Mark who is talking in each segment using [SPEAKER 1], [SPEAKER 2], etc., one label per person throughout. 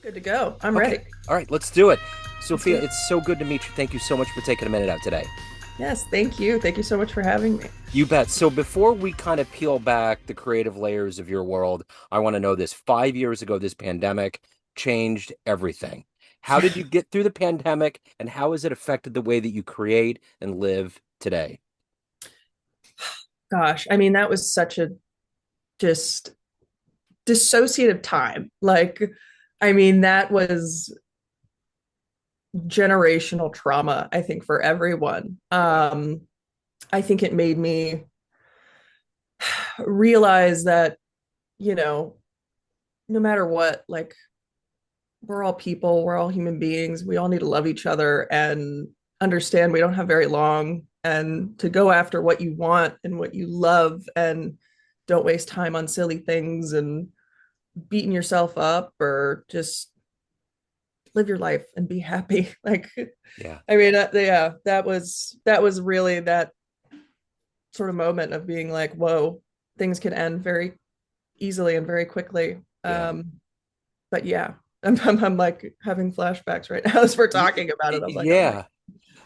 [SPEAKER 1] Good to go. I'm
[SPEAKER 2] Okay.
[SPEAKER 1] ready.
[SPEAKER 2] All right, let's do it.
[SPEAKER 1] Let's do
[SPEAKER 2] Sophia,
[SPEAKER 1] it.
[SPEAKER 2] it's so good to meet you. Thank you so much for taking a minute out today.
[SPEAKER 1] Yes, thank you. Thank you so much for having me.
[SPEAKER 2] You bet. So before we kind of peel back the creative layers of your world, I want to know this. 5 years ago, this pandemic changed everything. How did you get through the pandemic, and how has it affected the way that you create and live today?
[SPEAKER 1] Gosh, I mean, that was such a just dissociative time. I mean, that was generational trauma, I think, for everyone.
[SPEAKER 2] Yeah.
[SPEAKER 1] I think it made me realize that, you know, no matter what, like we're all people, we're all human beings. We all need to love each other and understand we don't have very long and to go after what you want and what you love and don't waste time on silly things and beating yourself up or just live your life and be happy. Like,
[SPEAKER 2] Yeah.
[SPEAKER 1] I mean, yeah, that was really that sort of moment of being like, whoa, things can end very easily and very quickly.
[SPEAKER 2] Yeah.
[SPEAKER 1] But yeah, I'm like having flashbacks right now as we're talking about it. I'm like, oh my,
[SPEAKER 2] Yeah.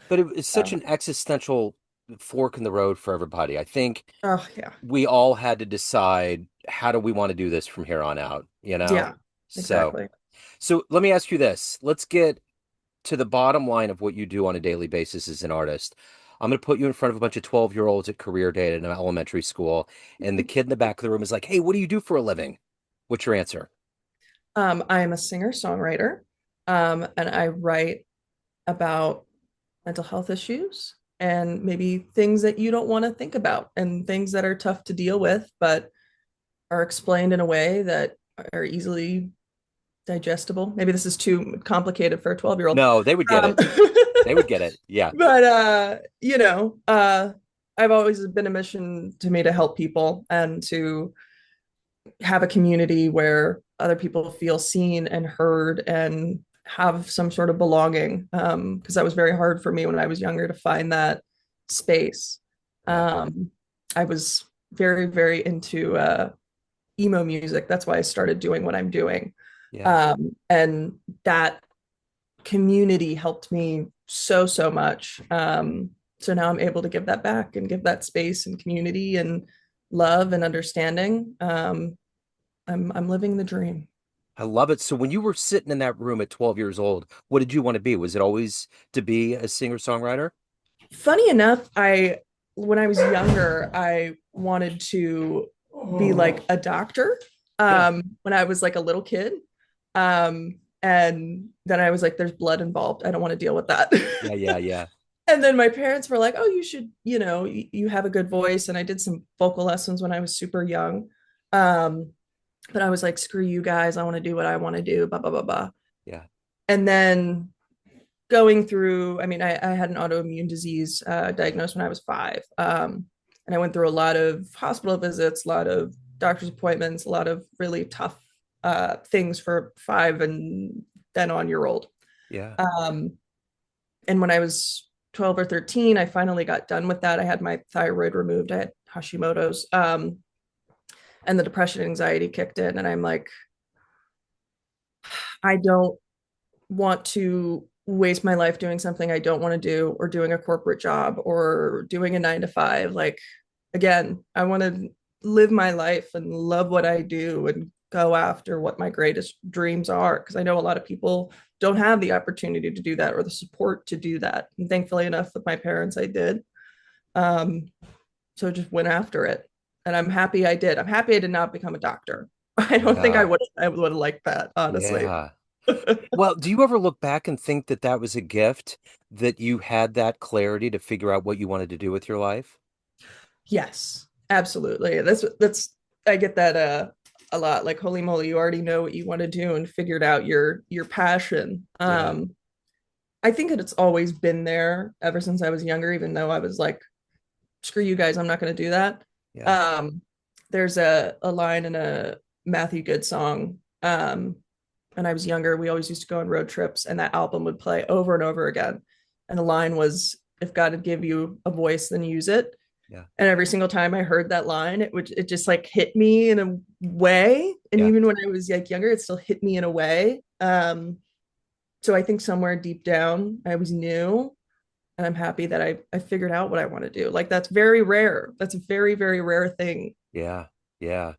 [SPEAKER 2] But it's such
[SPEAKER 1] uh,
[SPEAKER 2] an existential fork in the road for everybody. I think
[SPEAKER 1] oh yeah,
[SPEAKER 2] we all had to decide how do we want to do this from here on out, you know?
[SPEAKER 1] yeah,
[SPEAKER 2] So,
[SPEAKER 1] exactly.
[SPEAKER 2] so let me ask you this. Let's get to the bottom line of what you do on a daily basis as an artist. I'm going to put you in front of a bunch of 12-year-olds at career day at an elementary school, and the kid in the back of the room is like, "Hey, what do you do for a living?" What's your answer?
[SPEAKER 1] I am a singer-songwriter, and I write about mental health issues and maybe things that you don't want to think about and things that are tough to deal with, but are explained in a way that are easily digestible. Maybe this is too complicated for a 12-year-old.
[SPEAKER 2] No, they would get
[SPEAKER 1] Um,
[SPEAKER 2] it. They would get it. Yeah.
[SPEAKER 1] but I've always been a mission to me to help people and to have a community where other people feel seen and heard and have some sort of belonging. Because that was very hard for me when I was younger to find that space.
[SPEAKER 2] Yeah.
[SPEAKER 1] Um, I was very, very into emo music. That's why I started doing what I'm doing.
[SPEAKER 2] Yeah.
[SPEAKER 1] And that community helped me so, so much. So now I'm able to give that back and give that space and community and love and understanding. I'm living the dream.
[SPEAKER 2] I love it. So when you were sitting in that room at 12 years old, what did you want to be? Was it always to be a singer-songwriter?
[SPEAKER 1] Funny enough, I when I was younger, I wanted to be like a doctor.
[SPEAKER 2] Yeah.
[SPEAKER 1] When I was like a little kid. And then I was like, there's blood involved. I don't want to deal with that.
[SPEAKER 2] Yeah, yeah, yeah.
[SPEAKER 1] And then my parents were like, oh, you should, you have a good voice. And I did some vocal lessons when I was super young. Um, but I was like, screw you guys. I want to do what I want to do, blah, blah, blah, blah.
[SPEAKER 2] Yeah.
[SPEAKER 1] And then going through, I mean, I had an autoimmune disease diagnosed when I was 5. And I went through a lot of hospital visits, a lot of doctor's appointments, a lot of really tough things for 5 and then on year old.
[SPEAKER 2] Yeah.
[SPEAKER 1] Um, and when I was 12 or 13, I finally got done with that. I had my thyroid removed. I had Hashimoto's. And the depression and anxiety kicked in. And I'm like, I don't want to waste my life doing something I don't want to do or doing a corporate job or doing a 9 to 5. Like, again, I want to live my life and love what I do and go after what my greatest dreams are. Because I know a lot of people don't have the opportunity to do that or the support to do that. And thankfully enough with my parents, I did. Um, so just went after it. And I'm happy I did. I'm happy I did not become a doctor. I don't think
[SPEAKER 2] Yeah.
[SPEAKER 1] I would have liked that, honestly.
[SPEAKER 2] Yeah. Well, do you ever look back and think that that was a gift that you had that clarity to figure out what you wanted to do with your life?
[SPEAKER 1] Yes, absolutely. That's I get that a lot. Like, holy moly, you already know what you want to do and figured out your passion.
[SPEAKER 2] Yeah.
[SPEAKER 1] I think that it's always been there ever since I was younger, even though I was like, screw you guys, I'm not gonna do that.
[SPEAKER 2] Yeah.
[SPEAKER 1] Um, there's a line in a Matthew Good song. When I was younger, we always used to go on road trips, and that album would play over and over again. And the line was, if God would give you a voice, then use it.
[SPEAKER 2] Yeah.
[SPEAKER 1] And every single time I heard that line, it just like hit me in a way. And
[SPEAKER 2] Yeah.
[SPEAKER 1] even when I was like younger, it still hit me in a way. So I think somewhere deep down, I was new, and I'm happy that I figured out what I want to do. Like that's very rare. That's a very, very rare thing.
[SPEAKER 2] Yeah. Yeah.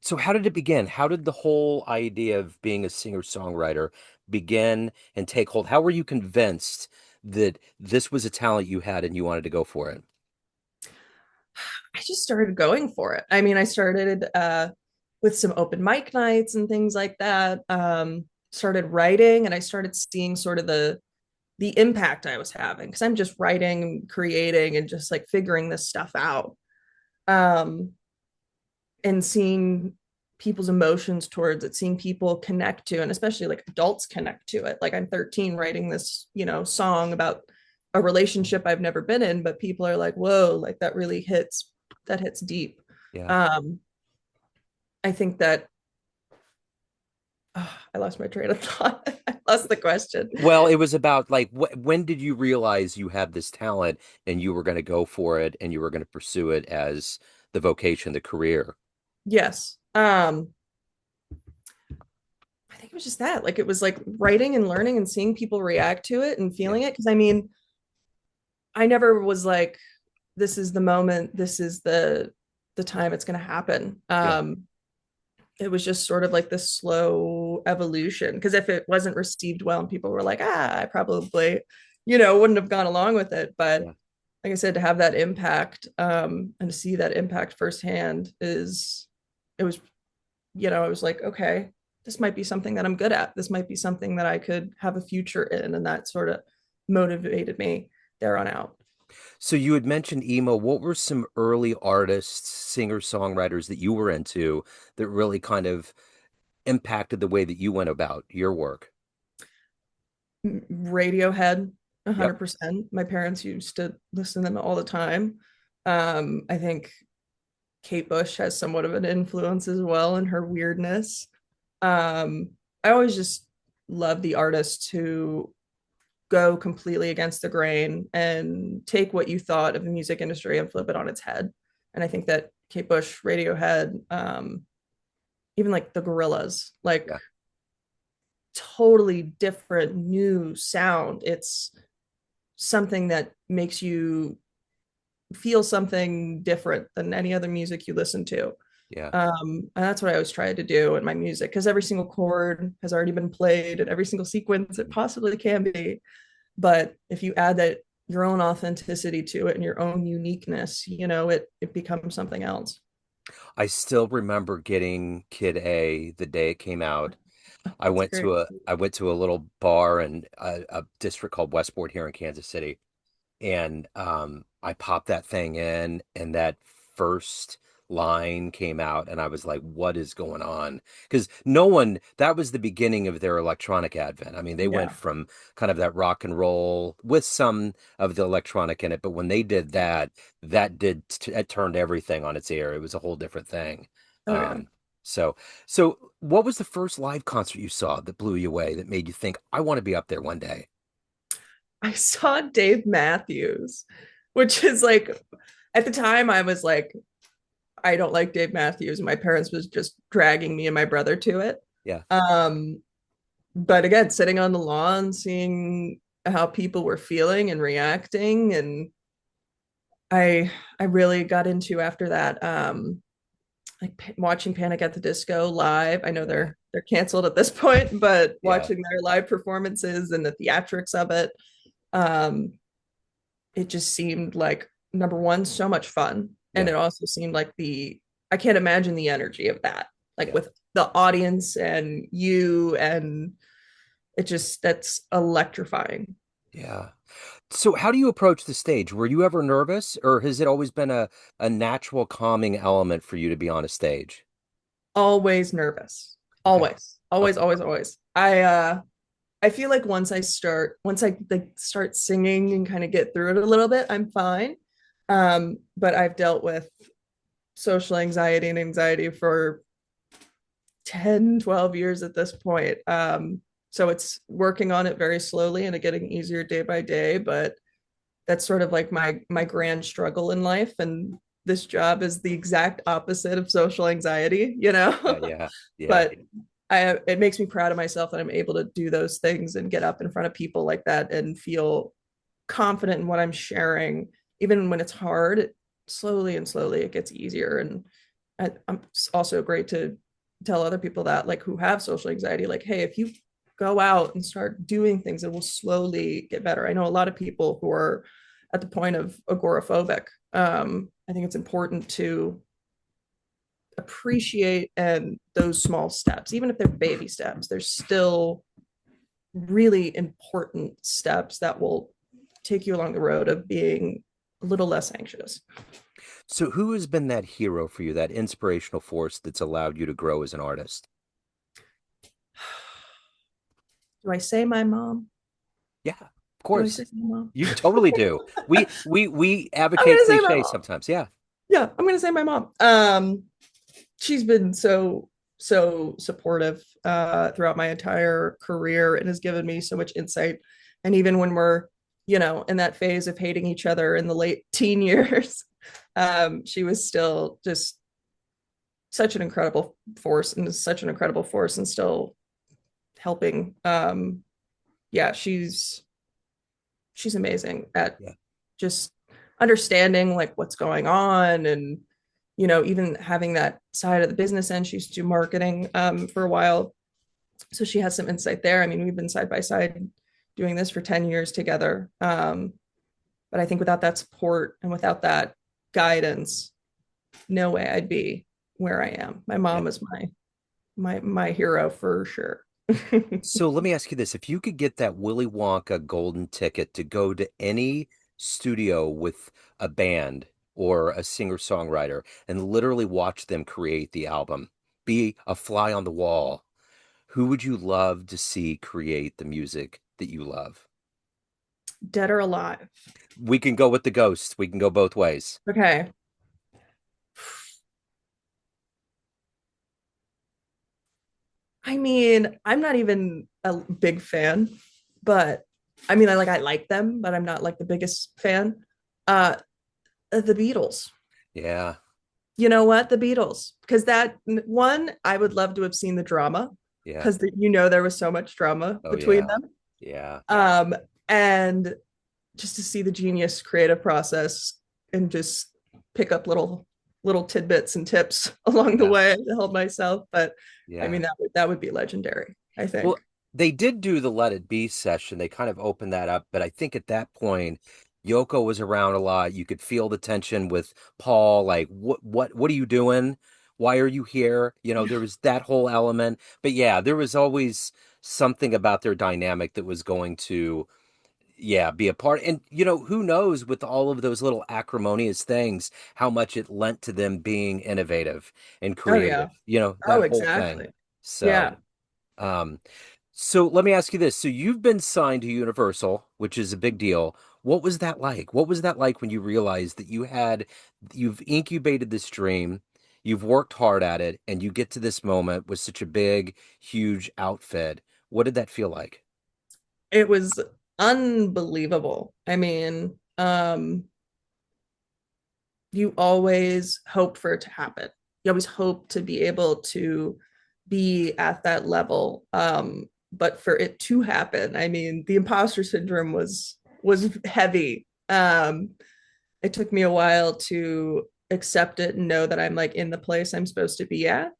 [SPEAKER 2] So how did it begin? How did the whole idea of being a singer-songwriter begin and take hold? How were you convinced that this was a talent you had and you wanted to go for it?
[SPEAKER 1] I just started going for it. I mean, I started with some open mic nights and things like that. Started writing, and I started seeing sort of the impact I was having because I'm just writing and creating and just like figuring this stuff out. Um, and seeing people's emotions towards it, seeing people connect to, and especially like adults connect to it. Like I'm 13 writing this, song about a relationship I've never been in, but people are like, whoa, like that really hits, that hits deep.
[SPEAKER 2] Yeah.
[SPEAKER 1] Um, I think that I lost my train of thought. I lost the question.
[SPEAKER 2] Well, it was about like when did you realize you had this talent and you were going to go for it and you were going to pursue it as the vocation, the career?
[SPEAKER 1] Yes. I think it was just that. Like it was like writing and learning and seeing people react to it and
[SPEAKER 2] Yeah.
[SPEAKER 1] feeling it. Cause I mean, I never was like, this is the moment, this is the time it's gonna happen.
[SPEAKER 2] Yeah.
[SPEAKER 1] It was just sort of like this slow evolution. Because if it wasn't received well and people were like, I probably, wouldn't have gone along with it. But
[SPEAKER 2] Yeah.
[SPEAKER 1] like I said, to have that impact, and to see that impact firsthand it was, I was like, okay, this might be something that I'm good at. This might be something that I could have a future in. And that sort of motivated me there on out.
[SPEAKER 2] So you had mentioned emo. What were some early artists, singer-songwriters that you were into that really kind of impacted the way that you went about your work?
[SPEAKER 1] Radiohead,
[SPEAKER 2] Yep.
[SPEAKER 1] 100%. My parents used to listen to them all the time. I think Kate Bush has somewhat of an influence as well in her weirdness. Um, I always just love the artists who go completely against the grain and take what you thought of the music industry and flip it on its head. And I think that Kate Bush, Radiohead, even like the Gorillas, like
[SPEAKER 2] Yeah.
[SPEAKER 1] totally different new sound. It's something that makes you feel something different than any other music you listen to.
[SPEAKER 2] Yeah.
[SPEAKER 1] And that's what I always try to do in my music because every single chord has already been played and every single sequence it possibly can be. But if you add that your own authenticity to it and your own uniqueness, it becomes something else.
[SPEAKER 2] I still remember getting Kid A the day it came out.
[SPEAKER 1] That's great.
[SPEAKER 2] I went to a little bar in a district called Westport here in Kansas City, and I popped that thing in, and that first line came out, and I was like, "What is going on?" Because no one that was the beginning of their electronic advent. I mean, they went
[SPEAKER 1] Yeah.
[SPEAKER 2] from kind of that rock and roll with some of the electronic in it, but when they did that, it turned everything on its ear. It was a whole different thing.
[SPEAKER 1] Oh yeah.
[SPEAKER 2] Um, so so what was the first live concert you saw that blew you away that made you think, I want to be up there one day?
[SPEAKER 1] I saw Dave Matthews, which is like at the time I was like, I don't like Dave Matthews. My parents was just dragging me and my brother to it.
[SPEAKER 2] Yeah,
[SPEAKER 1] Um, but again, sitting on the lawn, seeing how people were feeling and reacting, and I really got into after that. Like watching Panic at the Disco live. I know
[SPEAKER 2] yeah,
[SPEAKER 1] they're canceled at this point, but
[SPEAKER 2] yeah,
[SPEAKER 1] watching their live performances and the theatrics of it, um, it just seemed like number one, so much fun. And
[SPEAKER 2] yeah,
[SPEAKER 1] it also seemed like I can't imagine the energy of that, like
[SPEAKER 2] yeah.
[SPEAKER 1] with the audience and you, and that's electrifying.
[SPEAKER 2] Yeah. So how do you approach the stage? Were you ever nervous, or has it always been a natural calming element for you to be on a stage?
[SPEAKER 1] Always nervous.
[SPEAKER 2] Okay.
[SPEAKER 1] Always. Always,
[SPEAKER 2] Okay.
[SPEAKER 1] always, always. I feel like once I like start singing and kind of get through it a little bit, I'm fine. But I've dealt with social anxiety and anxiety for 10, 12 years at this point. So it's working on it very slowly and it getting easier day by day. But that's sort of like my grand struggle in life. And this job is the exact opposite of social anxiety, you
[SPEAKER 2] Yeah,
[SPEAKER 1] know.
[SPEAKER 2] yeah, yeah.
[SPEAKER 1] But it makes me proud of myself that I'm able to do those things and get up in front of people like that and feel confident in what I'm sharing, even when it's hard. Slowly and slowly, it gets easier. And I'm also great to tell other people that, like, who have social anxiety, like, hey, if you go out and start doing things, it will slowly get better. I know a lot of people who are at the point of agoraphobic. I think it's important to appreciate and those small steps, even if they're baby steps, they're still really important steps that will take you along the road of being a little less anxious.
[SPEAKER 2] So who has been that hero for you, that inspirational force that's allowed you to grow as an artist?
[SPEAKER 1] Do I say my mom?
[SPEAKER 2] Yeah, of
[SPEAKER 1] Do I say
[SPEAKER 2] course.
[SPEAKER 1] my mom?
[SPEAKER 2] You totally do. We
[SPEAKER 1] I'm
[SPEAKER 2] advocate
[SPEAKER 1] gonna say my
[SPEAKER 2] cliche
[SPEAKER 1] mom.
[SPEAKER 2] sometimes. Yeah.
[SPEAKER 1] Yeah, I'm gonna say my mom. She's been so supportive throughout my entire career and has given me so much insight. And even when we're, in that phase of hating each other in the late teen years, she was still just such an incredible force and is such an incredible force and still helping. Yeah, she's amazing at
[SPEAKER 2] Yeah.
[SPEAKER 1] just understanding like what's going on, and even having that side of the business end. She used to do marketing for a while, so she has some insight there. I mean, we've been side by side doing this for 10 years together. But I think without that support and without that guidance, no way I'd be where I am. My
[SPEAKER 2] Yeah.
[SPEAKER 1] mom is my hero for sure.
[SPEAKER 2] So let me ask you this. If you could get that Willy Wonka golden ticket to go to any studio with a band or a singer-songwriter and literally watch them create the album, be a fly on the wall, who would you love to see create the music that you love?
[SPEAKER 1] Dead or alive?
[SPEAKER 2] We can go with the ghosts. We can go both ways.
[SPEAKER 1] Okay. I mean, I'm not even a big fan, but I mean, I like them, but I'm not like the biggest fan. Uh, the Beatles.
[SPEAKER 2] Yeah.
[SPEAKER 1] You know what? The Beatles, because that one, I would love to have seen the drama,
[SPEAKER 2] Yeah.
[SPEAKER 1] because there was so much drama
[SPEAKER 2] Oh
[SPEAKER 1] between
[SPEAKER 2] yeah.
[SPEAKER 1] them.
[SPEAKER 2] Yeah.
[SPEAKER 1] And just to see the genius creative process and just pick up little tidbits and tips along the
[SPEAKER 2] Yeah.
[SPEAKER 1] way to help myself. But I
[SPEAKER 2] Yeah.
[SPEAKER 1] mean, that would be legendary, I
[SPEAKER 2] Well,
[SPEAKER 1] think.
[SPEAKER 2] they did do the Let It Be session. They kind of opened that up, but I think at that point, Yoko was around a lot. You could feel the tension with Paul, like, what are you doing? Why are you here? There was that whole element. But yeah, there was always something about their dynamic that was going to, yeah, be a part. And who knows with all of those little acrimonious things, how much it lent to them being innovative and
[SPEAKER 1] Oh yeah.
[SPEAKER 2] creative, that
[SPEAKER 1] Oh,
[SPEAKER 2] whole thing.
[SPEAKER 1] exactly.
[SPEAKER 2] So,
[SPEAKER 1] Yeah.
[SPEAKER 2] um, so let me ask you this. So you've been signed to Universal, which is a big deal. What was that like? What was that like when you realized that you've incubated this dream, you've worked hard at it, and you get to this moment with such a big, huge outfit? What did that feel like?
[SPEAKER 1] It was unbelievable. I mean, you always hope for it to happen. You always hope to be able to be at that level. But for it to happen, I mean, the imposter syndrome was heavy. It took me a while to accept it and know that I'm like in the place I'm supposed to be at.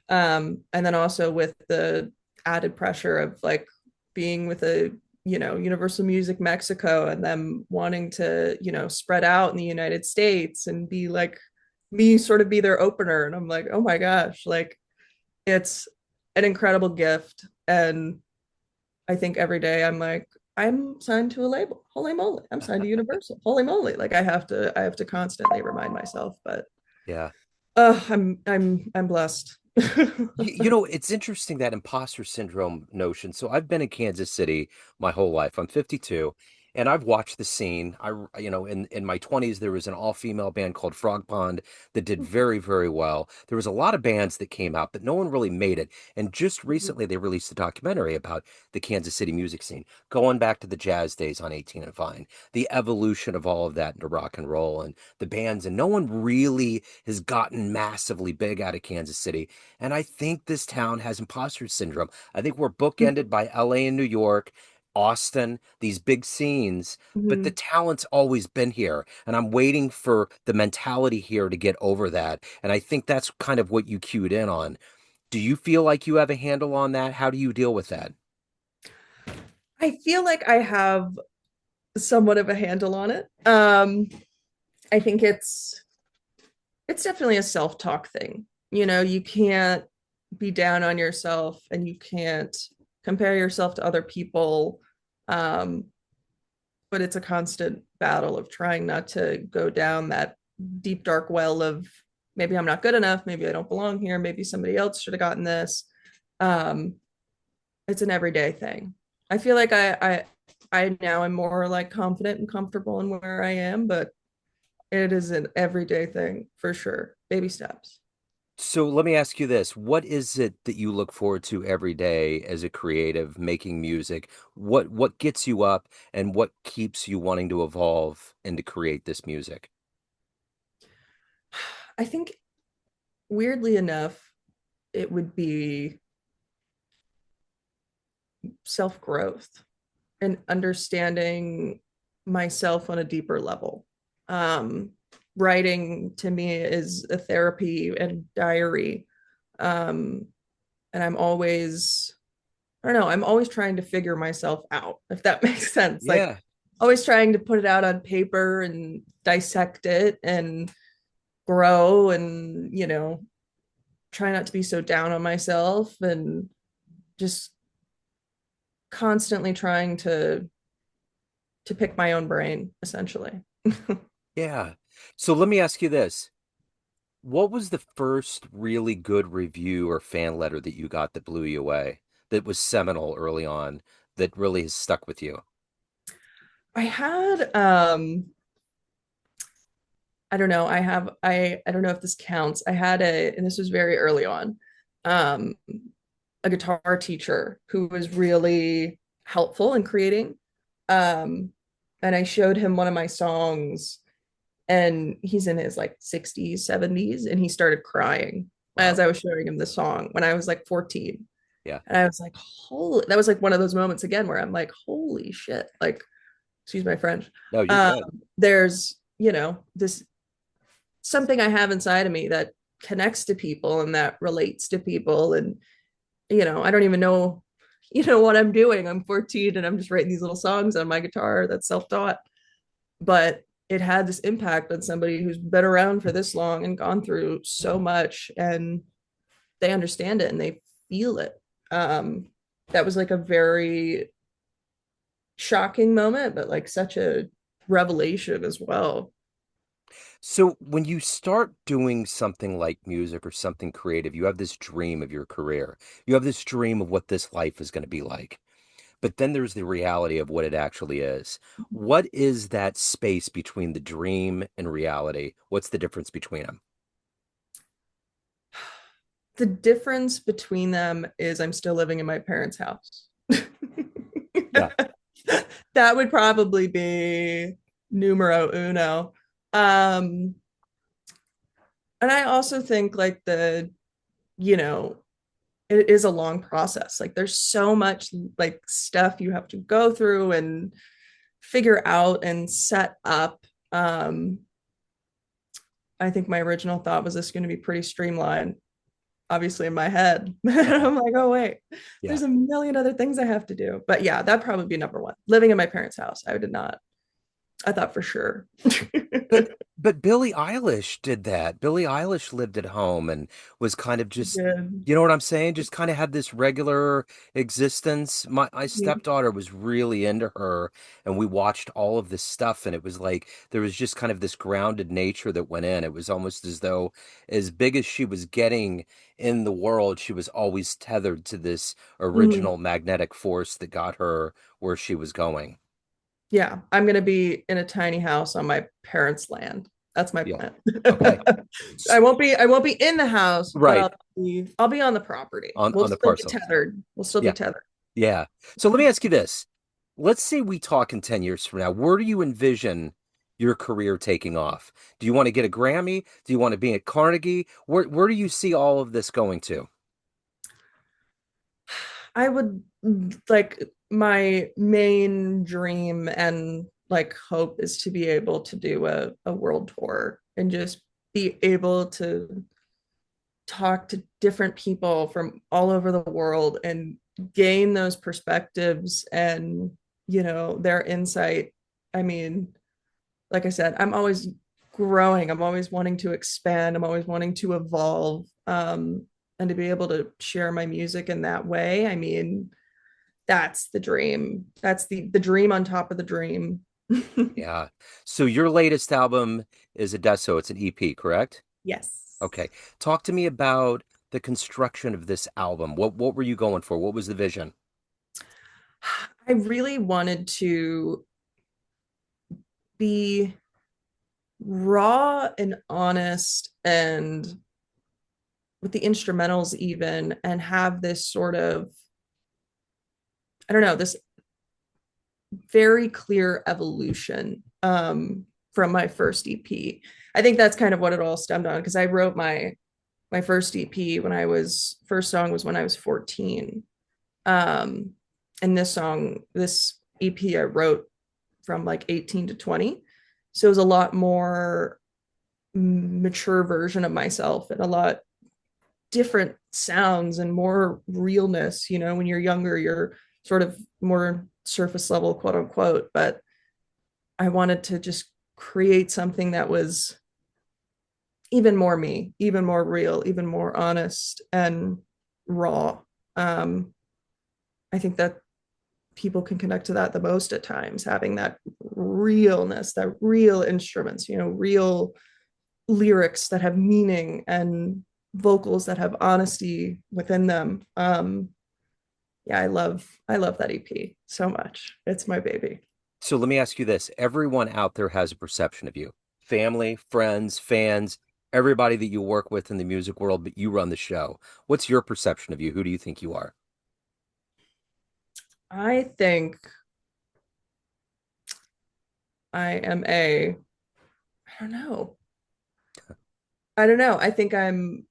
[SPEAKER 1] And then also with the added pressure of like being with a Universal Music Mexico and them wanting to spread out in the United States and be like me sort of be their opener, and I'm like, oh my gosh, like it's an incredible gift. And I think every day I'm like, I'm signed to a label, holy moly, I'm signed to Universal, holy moly, like I have to constantly remind myself. But
[SPEAKER 2] Yeah.
[SPEAKER 1] I'm blessed.
[SPEAKER 2] It's interesting that imposter syndrome notion. So I've been in Kansas City my whole life. I'm 52. And I've watched the scene. In my 20s, there was an all-female band called Frog Pond that did very, very well. There was a lot of bands that came out, but no one really made it. And just recently, they released a documentary about the Kansas City music scene, going back to the jazz days on 18 and Vine, the evolution of all of that into rock and roll and the bands. And no one really has gotten massively big out of Kansas City. And I think this town has imposter syndrome. I think we're bookended by LA and New York, Austin, these big scenes, but the
[SPEAKER 1] Mhm.
[SPEAKER 2] talent's always been here. And I'm waiting for the mentality here to get over that. And I think that's kind of what you cued in on. Do you feel like you have a handle on that? How do you deal with that?
[SPEAKER 1] I feel like I have somewhat of a handle on it. I think it's definitely a self-talk thing. You can't be down on yourself and you can't compare yourself to other people. Um, but it's a constant battle of trying not to go down that deep dark well of maybe I'm not good enough, maybe I don't belong here, maybe somebody else should have gotten this. Um, it's an everyday thing. I feel like I now am more like confident and comfortable in where I am, but it is an everyday thing for sure. Baby steps.
[SPEAKER 2] So let me ask you this. What is it that you look forward to every day as a creative making music? What gets you up and what keeps you wanting to evolve and to create this music?
[SPEAKER 1] I think weirdly enough, it would be self growth and understanding myself on a deeper level. Um, Writing to me is a therapy and diary. Um, and I don't know, I'm always trying to figure myself out, if that makes sense. Like,
[SPEAKER 2] Yeah.
[SPEAKER 1] always trying to put it out on paper and dissect it and grow and, try not to be so down on myself and just constantly trying to pick my own brain, essentially.
[SPEAKER 2] Yeah. So let me ask you this. What was the first really good review or fan letter that you got that blew you away, that was seminal early on, that really has stuck with you?
[SPEAKER 1] I had I don't know, I don't know if this counts. I had and this was very early on, um a guitar teacher who was really helpful in creating. Um and I showed him one of my songs and he's in his like 60s, 70s, and he started crying as
[SPEAKER 2] Wow.
[SPEAKER 1] I was showing him the song when I was like 14.
[SPEAKER 2] Yeah.
[SPEAKER 1] And I was like, holy, that was like one of those moments again where I'm like, holy shit, like, excuse my French.
[SPEAKER 2] No, you're
[SPEAKER 1] Um,
[SPEAKER 2] good.
[SPEAKER 1] there's, this something I have inside of me that connects to people and that relates to people. And, I don't even know, what I'm doing. I'm 14 and I'm just writing these little songs on my guitar that's self-taught. But it had this impact on somebody who's been around for this long and gone through so much and they understand it and they feel it. Um, that was like a very shocking moment, but like such a revelation as well.
[SPEAKER 2] So when you start doing something like music or something creative, you have this dream of your career. You have this dream of what this life is going to be like. But then there's the reality of what it actually is. What is that space between the dream and reality? What's the difference between them?
[SPEAKER 1] The difference between them is I'm still living in my parents' house.
[SPEAKER 2] Yeah.
[SPEAKER 1] That would probably be numero uno. Um, and I also think like you know, it is a long process. Like there's so much like stuff you have to go through and figure out and set up. Um, I think my original thought was this going to be pretty streamlined, obviously in my head.
[SPEAKER 2] Uh-huh.
[SPEAKER 1] I'm like, oh wait,
[SPEAKER 2] Yeah.
[SPEAKER 1] there's a million other things I have to do. But yeah, that'd probably be number one. Living in my parents' house. I thought for sure.
[SPEAKER 2] But Billie Eilish did that. Billie Eilish lived at home and was kind of just,
[SPEAKER 1] Good.
[SPEAKER 2] you know what I'm saying? Just kind of had this regular existence. My
[SPEAKER 1] Yeah.
[SPEAKER 2] stepdaughter was really into her, and we watched all of this stuff, and it was like there was just kind of this grounded nature that went in. It was almost as though, as big as she was getting in the world, she was always tethered to this
[SPEAKER 1] Mhm.
[SPEAKER 2] original magnetic force that got her where she was going.
[SPEAKER 1] Yeah, I'm gonna be in a tiny house on my parents' land. That's my
[SPEAKER 2] Yeah.
[SPEAKER 1] plan.
[SPEAKER 2] Okay.
[SPEAKER 1] I won't be in the house, but
[SPEAKER 2] Right.
[SPEAKER 1] I'll be on the property.
[SPEAKER 2] On
[SPEAKER 1] We'll
[SPEAKER 2] the
[SPEAKER 1] still be
[SPEAKER 2] parcel.
[SPEAKER 1] tethered. We'll still be
[SPEAKER 2] Yeah.
[SPEAKER 1] tethered.
[SPEAKER 2] Yeah. So let me ask you this. Let's say we talk in 10 years from now. Where do you envision your career taking off? Do you want to get a Grammy? Do you want to be at Carnegie? Where do you see all of this going to?
[SPEAKER 1] I would like my main dream and like hope is to be able to do a world tour and just be able to talk to different people from all over the world and gain those perspectives and their insight. I mean, like I said, I'm always growing, I'm always wanting to expand, I'm always wanting to evolve, and to be able to share my music in that way. I mean, that's the dream, that's the dream on top of the dream.
[SPEAKER 2] Yeah. So your latest album is Adesso. It's an EP, correct?
[SPEAKER 1] Yes.
[SPEAKER 2] Okay. Talk to me about the construction of this album. What were you going for? What was the vision?
[SPEAKER 1] I really wanted to be raw and honest and with the instrumentals even, and have this sort of, I don't know, this very clear evolution, from my first EP. I think that's kind of what it all stemmed on because I wrote my first EP when I was first song was when I was 14. Um, and this EP I wrote from like 18 to 20. So it was a lot more mature version of myself and a lot different sounds and more realness. When you're younger, you're sort of more surface level, quote unquote. But I wanted to just create something that was even more me, even more real, even more honest and raw. Um, I think that people can connect to that the most at times, having that realness, that real instruments, real lyrics that have meaning and vocals that have honesty within them. Yeah, I love that EP so much. It's my baby.
[SPEAKER 2] So let me ask you this. Everyone out there has a perception of you. Family, friends, fans, everybody that you work with in the music world, but you run the show. What's your perception of you? Who do you think you are?
[SPEAKER 1] I think I am I don't know. I don't know. I think I'm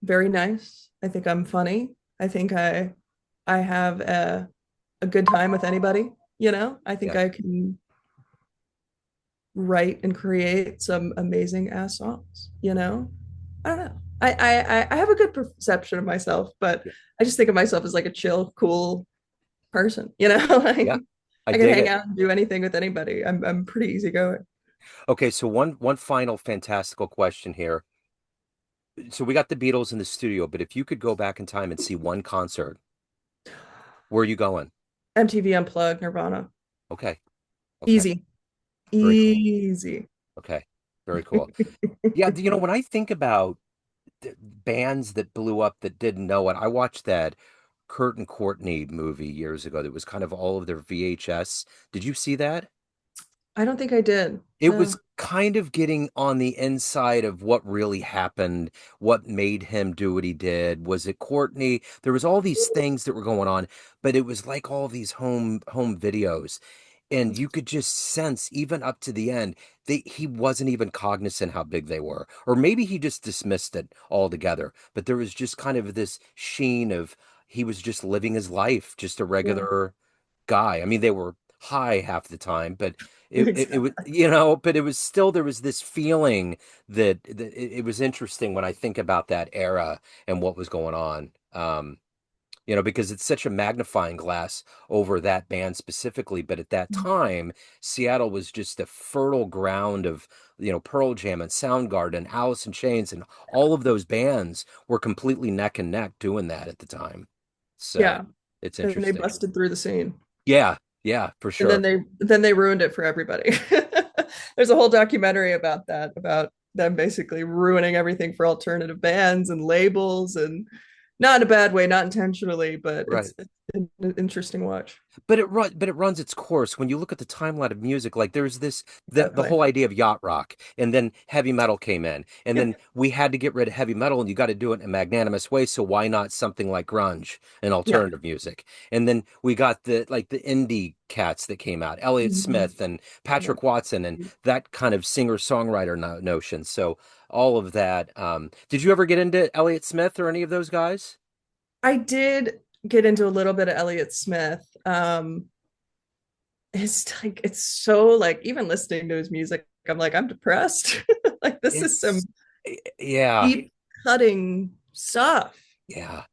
[SPEAKER 1] very nice. I think I'm funny. I think I have a good time with anybody. I think
[SPEAKER 2] Yeah.
[SPEAKER 1] I can write and create some amazing ass songs. I don't know. I have a good perception of myself, but
[SPEAKER 2] Yeah.
[SPEAKER 1] I just think of myself as like a chill, cool person. Like
[SPEAKER 2] Yeah. I
[SPEAKER 1] I can
[SPEAKER 2] dig
[SPEAKER 1] hang
[SPEAKER 2] it.
[SPEAKER 1] out and do anything with anybody. I'm pretty easygoing.
[SPEAKER 2] Okay, so one final fantastical question here. So we got the Beatles in the studio, but if you could go back in time and see one concert, where are you going?
[SPEAKER 1] MTV Unplugged, Nirvana.
[SPEAKER 2] Okay. Okay.
[SPEAKER 1] Easy.
[SPEAKER 2] Very cool.
[SPEAKER 1] Easy.
[SPEAKER 2] Okay. Very cool. Yeah, when I think about bands that blew up that didn't know it, I watched that Kurt and Courtney movie years ago that was kind of all of their VHS. Did you see that?
[SPEAKER 1] I don't think I did.
[SPEAKER 2] It
[SPEAKER 1] No.
[SPEAKER 2] was kind of getting on the inside of what really happened, what made him do what he did. Was it Courtney? There was all these things that were going on, but it was like all these home videos. And you could just sense even up to the end he wasn't even cognizant how big they were. Or maybe he just dismissed it altogether. But there was just kind of this sheen of he was just living his life, just a
[SPEAKER 1] Yeah.
[SPEAKER 2] regular guy. I mean, they were high half the time, but it was,
[SPEAKER 1] Exactly.
[SPEAKER 2] but it was still, there was this feeling that it was interesting when I think about that era and what was going on. Because it's such a magnifying glass over that band specifically. But at that time, Seattle was just a fertile ground of, Pearl Jam and Soundgarden, Alice in Chains, and all of those bands were completely neck and neck doing that at the time. So
[SPEAKER 1] Yeah.
[SPEAKER 2] it's
[SPEAKER 1] And they
[SPEAKER 2] interesting.
[SPEAKER 1] busted through the scene.
[SPEAKER 2] Yeah, yeah, for
[SPEAKER 1] And then
[SPEAKER 2] sure.
[SPEAKER 1] they ruined it for everybody. There's a whole documentary about that, about them basically ruining everything for alternative bands and labels and Not in a bad way, not intentionally, but
[SPEAKER 2] Right.
[SPEAKER 1] it's an interesting watch.
[SPEAKER 2] But it runs its course. When you look at the timeline of music, like there's this the
[SPEAKER 1] Exactly.
[SPEAKER 2] whole idea of yacht rock, and then heavy metal came in, and then
[SPEAKER 1] Yep.
[SPEAKER 2] we had to get rid of heavy metal, and you got to do it in a magnanimous way. So why not something like grunge and
[SPEAKER 1] Yeah.
[SPEAKER 2] alternative music? And then we got the indie cats that came out, Elliott
[SPEAKER 1] Mhm.
[SPEAKER 2] Smith and
[SPEAKER 1] Yeah.
[SPEAKER 2] Patrick Watson, and that kind of singer-songwriter notion. So all of that. Did you ever get into Elliott Smith or any of those guys?
[SPEAKER 1] I did get into a little bit of Elliott Smith. It's like it's so like even listening to his music, I'm like, I'm depressed. Like this is some
[SPEAKER 2] It's yeah,
[SPEAKER 1] deep cutting stuff.
[SPEAKER 2] yeah.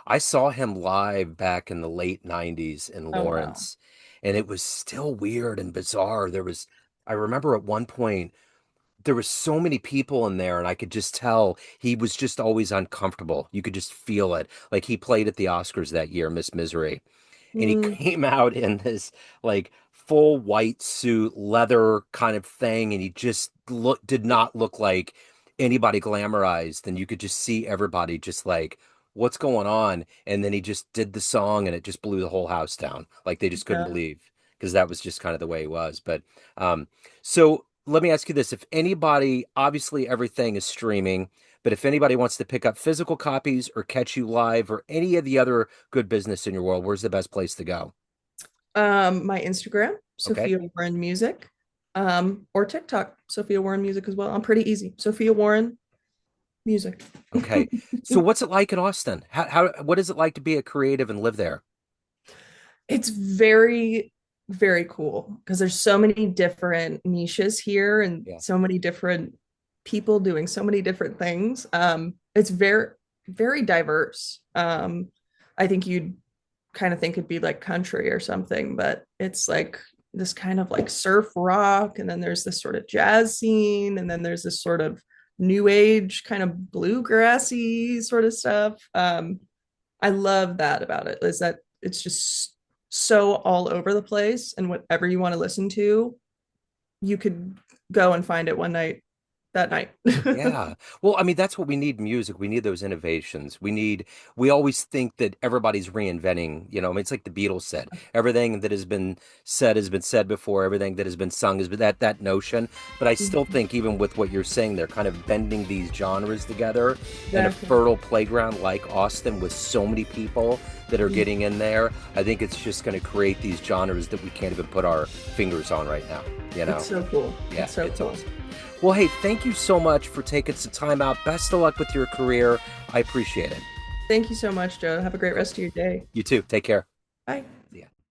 [SPEAKER 2] I saw him live back in the late 90s in
[SPEAKER 1] Oh wow.
[SPEAKER 2] Lawrence, and it was still weird and bizarre. I remember at one point, there was so many people in there, and I could just tell he was just always uncomfortable. You could just feel it. Like he played at the Oscars that year, Miss Misery, and he
[SPEAKER 1] Mm,
[SPEAKER 2] came out in this like full white suit, leather kind of thing, and he just did not look like anybody glamorized. And you could just see everybody just like, what's going on? And then he just did the song, and it just blew the whole house down. Like they just couldn't
[SPEAKER 1] yeah.
[SPEAKER 2] believe because that was just kind of the way he was. But so let me ask you this: if anybody, obviously everything is streaming. But if anybody wants to pick up physical copies or catch you live or any of the other good business in your world, where's the best place to go?
[SPEAKER 1] My Instagram,
[SPEAKER 2] Okay.
[SPEAKER 1] Sophia Warren Music, or TikTok, Sophia Warren Music as well. I'm pretty easy. Sophia Warren Music.
[SPEAKER 2] Okay. So what's it like in Austin? What is it like to be a creative and live there?
[SPEAKER 1] It's very, very cool because there's so many different niches here and
[SPEAKER 2] Yeah.
[SPEAKER 1] so many different people doing so many different things. It's very, very diverse. I think you'd kind of think it'd be like country or something, but it's like this kind of like surf rock, and then there's this sort of jazz scene, and then there's this sort of new age kind of bluegrassy sort of stuff. I love that about it is that it's just so all over the place, and whatever you want to listen to, you could go and find it one night that night.
[SPEAKER 2] Yeah. Well, I mean, that's what we need in music. We need those innovations. We always think that everybody's reinventing, I mean, it's like the Beatles said, everything that has been said before, everything that has been sung is that notion. But I still think even with what you're saying, they're kind of bending these genres together in a
[SPEAKER 1] Exactly.
[SPEAKER 2] fertile playground like Austin with so many people that are getting in there. I think it's just going to create these genres that we can't even put our fingers on right now, you know?
[SPEAKER 1] It's so cool.
[SPEAKER 2] Yeah,
[SPEAKER 1] It's so
[SPEAKER 2] it's
[SPEAKER 1] cool.
[SPEAKER 2] awesome. Well, hey, thank you so much for taking some time out. Best of luck with your career. I appreciate it.
[SPEAKER 1] Thank you so much, Joe. Have a great
[SPEAKER 2] All right.
[SPEAKER 1] rest of your day.
[SPEAKER 2] You too. Take care.
[SPEAKER 1] Bye.